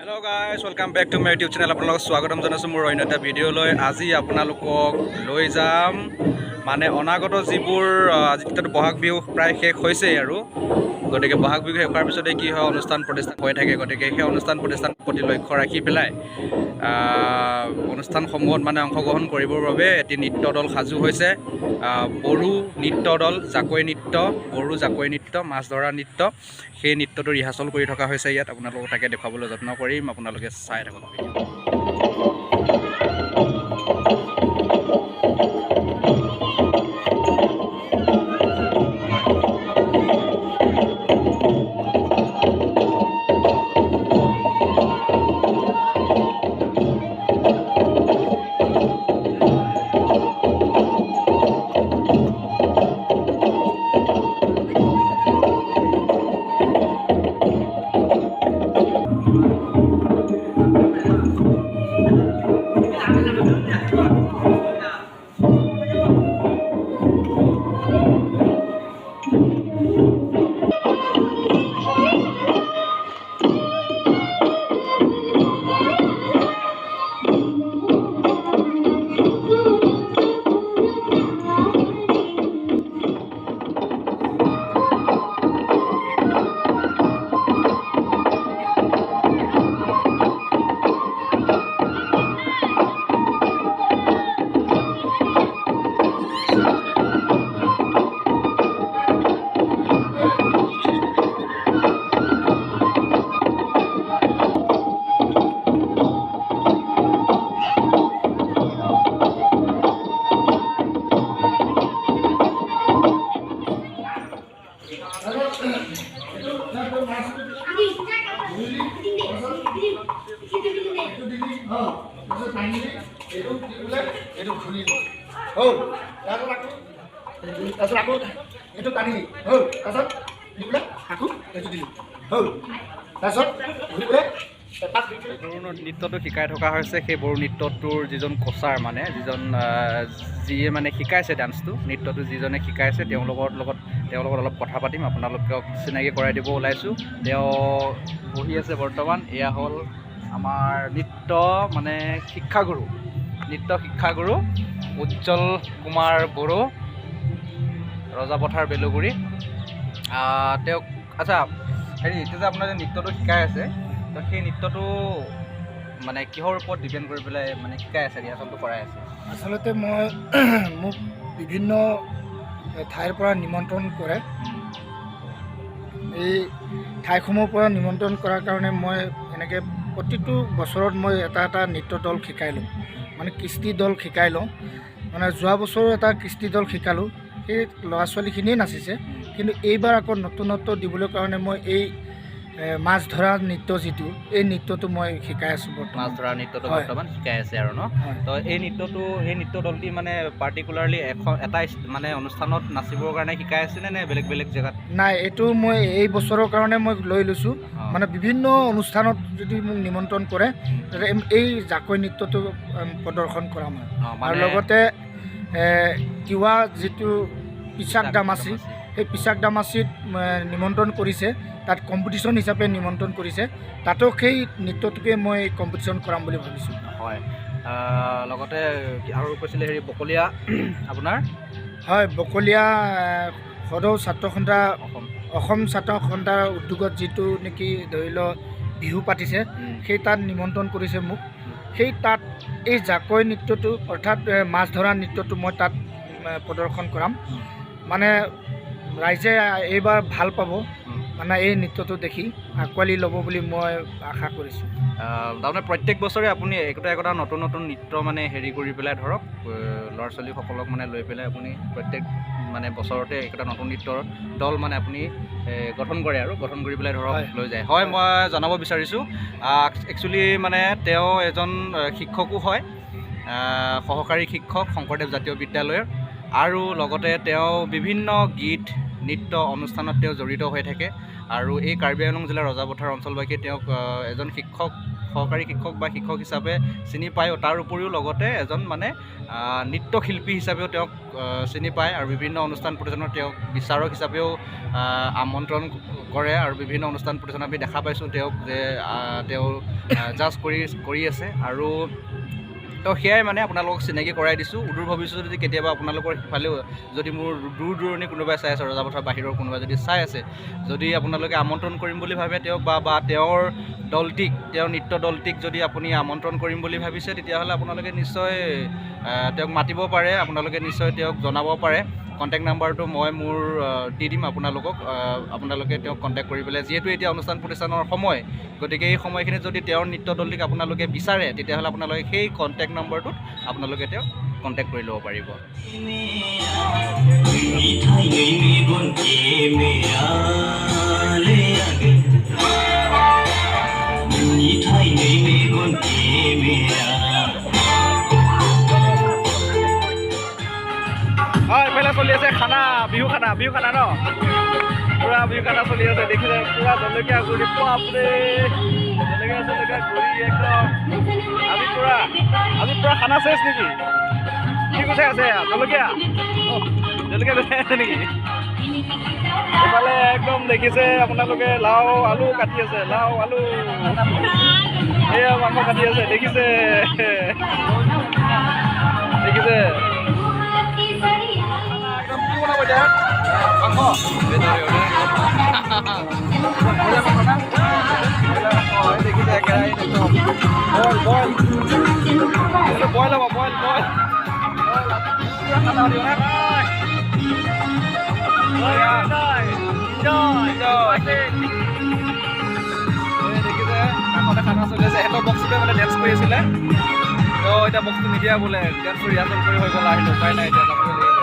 Hello guys, welcome back to my YouTube channel. আপোনালোকক স্বাগতম জনাইছো মোৰ অন্য এটা ভিডিঅ'লৈ। আজি আপোনালোকক লৈ যাম মানে অনাগত যিবোৰ আজিতো বহাগ বিহু প্ৰায় শেষ হৈছেই আৰু গতিকে বহাগ বিহু শেষ হোৱাৰ পিছতে কি হয় অনুষ্ঠান প্ৰতিষ্ঠান হৈ থাকে। গতিকে সেই অনুষ্ঠান প্ৰতিষ্ঠান প্ৰতি লক্ষ্য ৰাখি পেলাই অনুষ্ঠানসমূহত মানে অংশগ্ৰহণ কৰিবৰ বাবে এটি নৃত্য দল সাজু হৈছে। বড়ো নৃত্য দল, জাকৈ নৃত্য, বড়ো জাকৈ নৃত্য, মাছ ধৰা নৃত্য। সেই নৃত্যটো ৰিহাৰ্চল কৰি থকা হৈছে ইয়াত। আপোনালোকক তাকে দেখুৱাবলৈ যত্ন কৰিম, আপোনালোকে চাই থাকক। নৃত্যটো শিকাই থকা হৈছে। সেই বড়ো নৃত্যটোৰ যিজন কোচাৰ মানে যিয়ে মানে শিকাইছে ডান্সটো, নৃত্যটো যিজনে শিকাইছে তেওঁৰ লগত অলপ কথা পাতিম, আপোনালোকক চিনাকি কৰাই দিব ওলাইছোঁ। তেওঁ বহি আছে বৰ্তমান। এয়া হ'ল আমাৰ নৃত্য শিক্ষাগুৰু উজ্জ্বল কুমাৰ বড়ো, ৰজাপথাৰ বেলুগুৰি। তেওঁক আচ্ছা এতিয়া যে আপোনাৰ যে নৃত্যটো শিকাই আছে, তো সেই নৃত্যটো মানে কিহৰ ওপৰত ডিপেণ্ড কৰি পেলাই শিকাই আছে, ৰিহাৰ্চলটো কৰাই আছে? আচলতে মোক বিভিন্ন ঠাইৰ পৰা নিমন্ত্ৰণ কৰে। এই ঠাইসমূহৰ পৰা নিমন্ত্ৰণ কৰাৰ কাৰণে মই এনেকৈ প্ৰতিটো বছৰত মই এটা নৃত্য দল শিকাই লওঁ, কৃষ্টি দল শিকাই লওঁ। যোৱা বছৰো এটা কৃষ্টি দল শিকালোঁ, সেই ল'ৰা ছোৱালীখিনিয়ে নাচিছে। কিন্তু এইবাৰ আকৌ নতুনত্ব দিবলৈ কাৰণে মই এই মাছ ধৰা নৃত্য যিটো, এই নৃত্যটো মই শিকাই আছোঁ বৰ্তমান। মাছ ধৰা নৃত্যটো বৰ্তমান শিকাই আছে আৰু ন? তো এই নৃত্য দলটি পাৰ্টিকুলাৰলি এটা অনুষ্ঠানত নাচিবৰ কাৰণে শিকাই আছে নে বেলেগ বেলেগ জেগাত? নাই, এইটো মই এই বছৰৰ কাৰণে মই লৈ লৈছোঁ। বিভিন্ন অনুষ্ঠানত যদি মোক নিমন্ত্ৰণ কৰে এই জাকৈ নৃত্যটো প্ৰদৰ্শন কৰাম আৰু লগতে তিৱা যিটো পিছাক দামাচি, সেই পিছাক দামাচিত নিমন্ত্ৰণ কৰিছে, তাত কম্পিটিশ্যন হিচাপে নিমন্ত্ৰণ কৰিছে। তাতো সেই নৃত্যটোকে মই কম্পিটিশ্যন কৰাম বুলি ভাবিছোঁ। হয়, লগতে আৰু কৈছিলে বকলীয়া আপোনাৰ? হয়, বকলীয়া সদৌ ছাত্ৰ সন্থা অসম ছাত্ৰ সন্থাৰ উদ্যোগত যিটো নেকি ধৰি লওক বিহু পাতিছে, সেই তাত নিমন্ত্ৰণ কৰিছে মোক। সেই তাত এই জাকৈ নৃত্যটো অৰ্থাৎ মাছ ধৰা নৃত্যটো মই তাত প্ৰদৰ্শন কৰাম। ৰাইজে এইবাৰ ভাল পাব, এই নৃত্যটো দেখি আঁকোৱালি ল'ব বুলি মই আশা কৰিছোঁ। তাৰমানে প্ৰত্যেক বছৰে আপুনি একোটা নতুন নৃত্য কৰি পেলাই ধৰক ল'ৰা ছোৱালীসকলক লৈ পেলাই আপুনি প্ৰত্যেক বছৰতে একোটা নতুন নৃত্যৰ দল আপুনি গঠন কৰে আৰু গঠন কৰি পেলাই ধৰক লৈ যায়। হয়, মই জনাব বিচাৰিছোঁ একচুৱেলি তেওঁ এজন শিক্ষকো হয়, সহকাৰী শিক্ষক শংকৰদেৱ জাতীয় বিদ্যালয়ৰ, আৰু লগতে তেওঁ বিভিন্ন গীত নৃত্য অনুষ্ঠানত তেওঁ জড়িত হৈ থাকে। আৰু এই কাৰ্বি আংলং জিলাৰ ৰজাপথাৰ অঞ্চলবাসীয়ে তেওঁক এজন শিক্ষক সহকাৰী শিক্ষক বা শিক্ষক হিচাপে চিনি পায়। তাৰ উপৰিও লগতে এজন মানে নৃত্যশিল্পী হিচাপেও তেওঁক চিনি পায় আৰু বিভিন্ন অনুষ্ঠান প্ৰতিষ্ঠানত তেওঁক বিচাৰক হিচাপেও আমন্ত্ৰণ কৰে আৰু বিভিন্ন অনুষ্ঠান প্ৰতিষ্ঠানত আমি দেখা পাইছোঁ তেওঁক যে তেওঁ জাজ কৰি আছে। আৰু তো সেয়াই মানে আপোনালোকক চিনাকি কৰাই দিছোঁ। উদূৰ ভৱিষ্যতে যদি কেতিয়াবা আপোনালোকৰ সিফালেও যদি মোৰ দূৰ দূৰণি কোনোবাই চাই আছে, ৰজাপথাৰ বাহিৰৰ কোনোবাই যদি চাই আছে, যদি আপোনালোকে আমন্ত্ৰণ কৰিম বুলি ভাবে তেওঁক বা তেওঁৰ দলটিক, তেওঁৰ নৃত্য দলটিক যদি আপুনি আমন্ত্ৰণ কৰিম বুলি ভাবিছে, তেতিয়াহ'লে আপোনালোকে নিশ্চয় তেওঁক মাতিব পাৰে, আপোনালোকে নিশ্চয় তেওঁক জনাব পাৰে। কণ্টেক্ট নাম্বাৰটো মই মোৰ দি দিম আপোনালোকক, আপোনালোকে তেওঁক কণ্টেক্ট কৰি পেলাই, যিহেতু এতিয়া অনুষ্ঠান প্ৰতিষ্ঠানৰ সময়, গতিকে এই সময়খিনিত যদি তেওঁৰ নৃত্য দলটিক আপোনালোকে বিচাৰে, তেতিয়াহ'লে আপোনালোকে সেই কণ্টেক্ট নম্বৰটোত আপোনালোকে তেওঁক কণ্টেক্ট কৰি ল'ব পাৰিব। এইফালে চলি আছে খানা, বিহু খানা ন, পুৰা বিহু খানা চলি আছে। দেখিছে পুৰা জলকীয়া গুৰি, বাপৰে জলকীয়া গুৰি একদম। আজি পুৰা খানা চেচ নেকি? কি গুচাই আছে? জলকীয়া গুচাই আছে নেকি? এইফালে একদম দেখিছে আপোনালোকে লাও আলু কাটি আছে, লাও আলু এয়া মাংস কাটি আছে, দেখিছে একদম কি বনাব এতিয়া? মাংস দেখিছে একেৰাহে বইল হ'ব, বইল খানা দিওঁ না। দেখিছে কাষতে খানা চলি আছে। সিহঁতৰ বক্সটোতে মানে ডেন্স কৰি আছিলে, তো এতিয়া বক্সটো নিদিয়া বোলে, ডেন্স ৰিহাৰ্চেল কৰি হৈ গ'ল, আহিলোঁ, উপায় নাই এতিয়া যাবলৈ লাগিব।